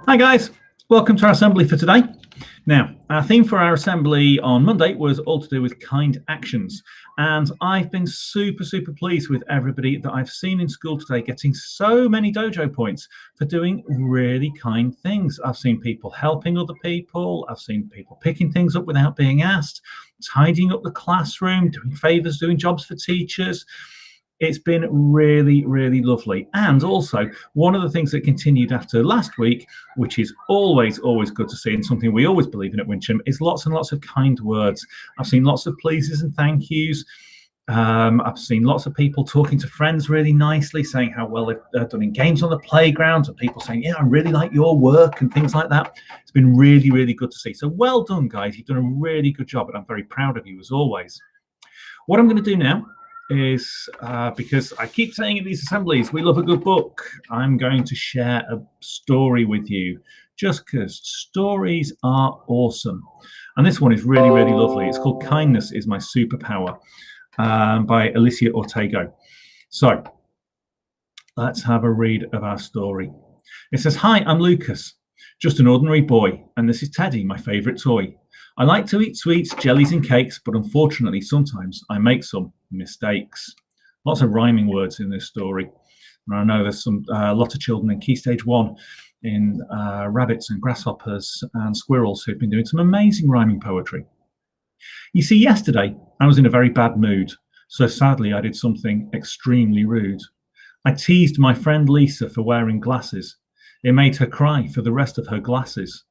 Hi guys, welcome to our assembly for today. Now, our theme for our assembly on Monday was all to do with kind actions. And I've been super pleased with everybody that I've seen in school today getting so many dojo points for doing really kind things. I've seen people helping other people. I've seen people picking things up without being asked, tidying up the classroom, doing favors, doing jobs for teachers. It's been really lovely. And also, one of the things that continued after last week, which is always good to see, and something we always believe in at Wincham, is lots and lots of kind words. I've seen lots of pleases and thank yous. I've seen lots of people talking to friends really nicely, saying how well they've done in games on the playground, and people saying, yeah, I really like your work and things like that. It's been really good to see. So well done, guys. You've done a really good job, and I'm very proud of you as always. What I'm going to do now is, because I keep saying at these assemblies, we love a good book, I'm going to share a story with you, just because stories are awesome. And this one is really lovely. It's called Kindness is My Superpower, by Alicia Ortego. So let's have a read of our story. It says, hi, I'm Lucas, just an ordinary boy, and this is Teddy, my favorite toy. I like to eat sweets, jellies and cakes, but unfortunately sometimes I make some mistakes. Lots of rhyming words in this story. And I know there's a lot of children in Key Stage 1 in rabbits and grasshoppers and squirrels who've been doing some amazing rhyming poetry. You see, yesterday I was in a very bad mood, so sadly I did something extremely rude. I teased my friend Lisa for wearing glasses. It made her cry for the rest of her glasses.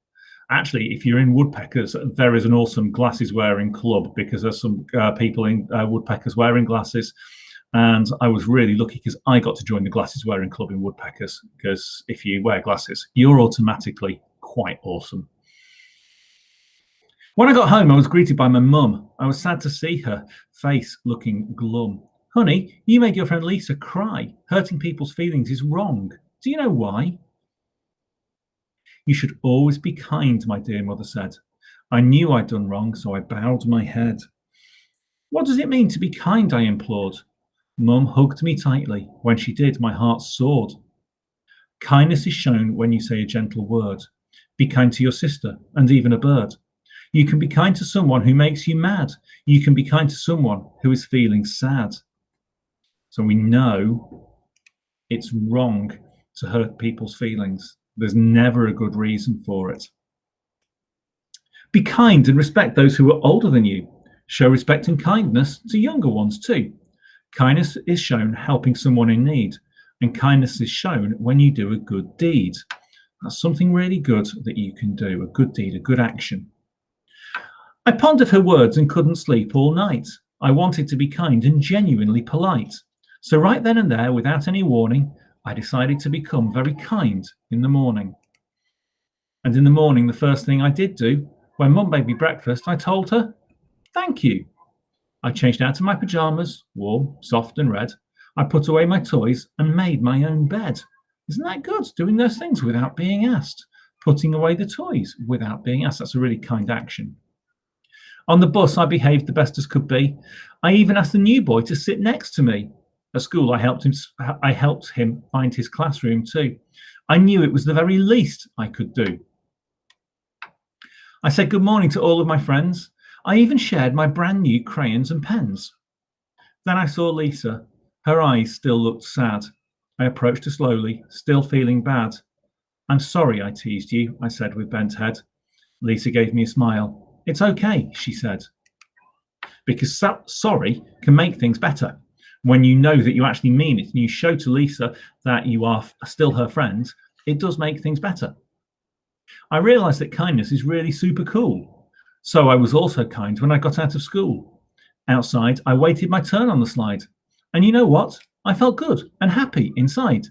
Actually, if you're in Woodpeckers, there is an awesome glasses wearing club, because there's some people in Woodpeckers wearing glasses. And I was really lucky because I got to join the glasses wearing club in Woodpeckers, because if you wear glasses, you're automatically quite awesome. When I got home, I was greeted by my mum. I was sad to see her face looking glum. Honey, you made your friend Lisa cry. Hurting people's feelings is wrong. Do you know why? You should always be kind, my dear mother said. I knew I'd done wrong, so I bowed my head. What does it mean to be kind? I implored. Mum hugged me tightly. When she did, my heart soared. Kindness is shown when you say a gentle word. Be kind to your sister and even a bird. You can be kind to someone who makes you mad. You can be kind to someone who is feeling sad. So we know it's wrong to hurt people's feelings. There's never a good reason for it. Be kind and respect those who are older than you. Show respect and kindness to younger ones too. Kindness is shown helping someone in need, and kindness is shown when you do a good deed. That's something really good that you can do, a good deed, a good action. I pondered her words and couldn't sleep all night. I wanted to be kind and genuinely polite. So right then and there, without any warning, I decided to become very kind in the morning. And in the morning, the first thing I did do, when Mum made me breakfast, I told her, thank you. I changed out of my pajamas, warm, soft and red. I put away my toys and made my own bed. Isn't that good, doing those things without being asked? Putting away the toys without being asked, that's a really kind action. On the bus, I behaved the best as could be. I even asked the new boy to sit next to me. At school, I helped him find his classroom too. I knew it was the very least I could do. I said good morning to all of my friends. I even shared my brand new crayons and pens. Then I saw Lisa. Her eyes still looked sad. I approached her slowly, still feeling bad. I'm sorry I teased you, I said with bent head. Lisa gave me a smile. It's okay, she said. Because sorry can make things better. When you know that you actually mean it and you show to Lisa that you are still her friend, it does make things better. I realized that kindness is really super cool. So I was also kind when I got out of school. Outside, I waited my turn on the slide. And you know what? I felt good and happy inside.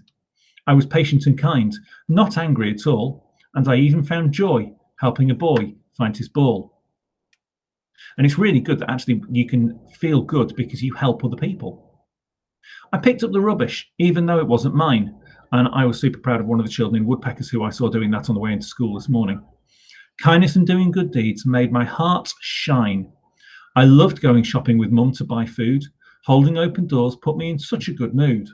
I was patient and kind, not angry at all. And I even found joy helping a boy find his ball. And it's really good that actually you can feel good because you help other people. I picked up the rubbish, even though it wasn't mine, and I was super proud of one of the children in Woodpeckers who I saw doing that on the way into school this morning. Kindness and doing good deeds made my heart shine. I loved going shopping with Mum to buy food. Holding open doors put me in such a good mood.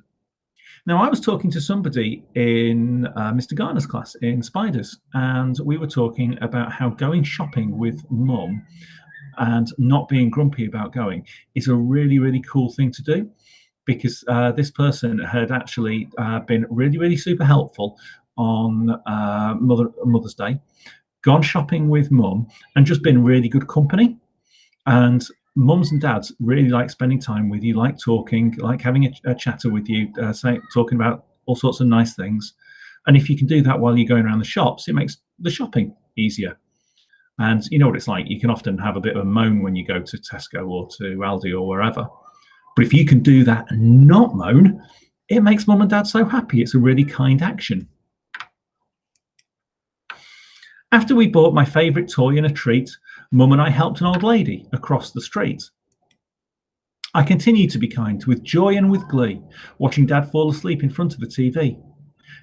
Now, I was talking to somebody in Mr. Garner's class in Spiders, and we were talking about how going shopping with mum and not being grumpy about going is a really, really cool thing to do, because this person had actually been really, really super helpful on Mother's Day, gone shopping with mum, and just been really good company. And mums and dads really like spending time with you, like talking, like having a chatter with you, talking about all sorts of nice things. And if you can do that while you're going around the shops, it makes the shopping easier. And you know what it's like. You can often have a bit of a moan when you go to Tesco or to Aldi or wherever. But if you can do that and not moan, it makes mum and dad so happy. It's a really kind action. After we bought my favourite toy and a treat, mum and I helped an old lady across the street. I continued to be kind with joy and with glee, watching Dad fall asleep in front of the TV.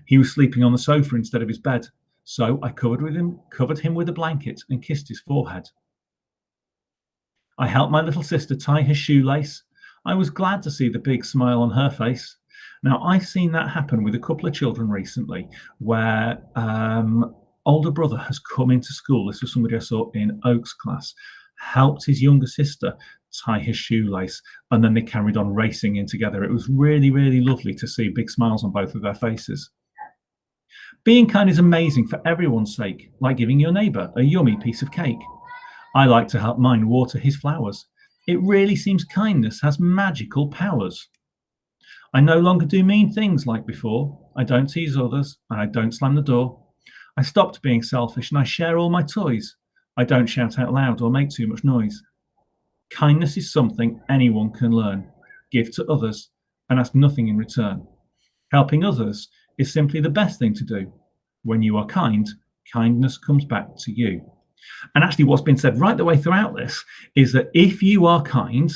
He was sleeping on the sofa instead of his bed, so I covered him with a blanket and kissed his forehead. I helped my little sister tie her shoelace. I was glad to see the big smile on her face. Now, I've seen that happen with a couple of children recently, where older brother has come into school. This was somebody I saw in Oak's class, helped his younger sister tie his shoelace, and then they carried on racing in together. It was really, really lovely to see big smiles on both of their faces. Being kind is amazing for everyone's sake, like giving your neighbour a yummy piece of cake. I like to help mine water his flowers. It really seems kindness has magical powers. I no longer do mean things like before. I don't tease others, and I don't slam the door. I stopped being selfish, and I share all my toys. I don't shout out loud or make too much noise. Kindness is something anyone can learn. Give to others and ask nothing in return. Helping others is simply the best thing to do. When you are kind, kindness comes back to you. And actually, what's been said right the way throughout this is that if you are kind,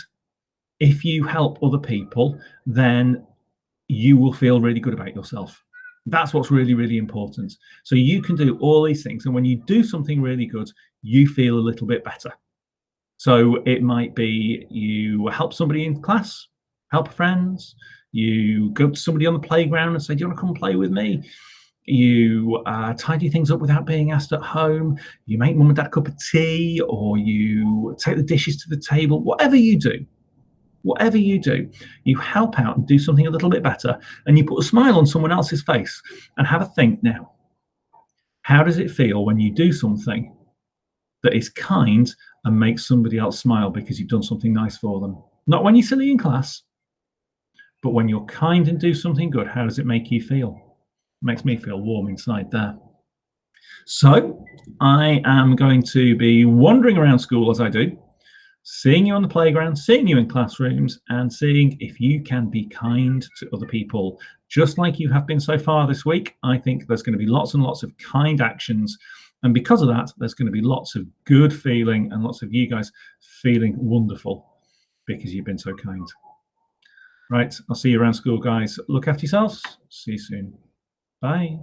if you help other people, then you will feel really good about yourself. That's what's really, really important. So you can do all these things. And when you do something really good, you feel a little bit better. So it might be you help somebody in class, help friends, you go to somebody on the playground and say, do you want to come play with me? You tidy things up without being asked at home. You make mum and dad a cup of tea, or you take the dishes to the table. Whatever you do, you help out and do something a little bit better, and you put a smile on someone else's face. And have a think now. How does it feel when you do something that is kind and makes somebody else smile because you've done something nice for them? Not when you're silly in class, but when you're kind and do something good. How does it make you feel? It makes me feel warm inside there. So I am going to be wandering around school as I do, seeing you on the playground, seeing you in classrooms, and seeing if you can be kind to other people, just like you have been so far this week. I think there's going to be lots and lots of kind actions. And because of that, there's going to be lots of good feeling and lots of you guys feeling wonderful because you've been so kind. Right, I'll see you around school, guys. Look after yourselves. See you soon. Bye.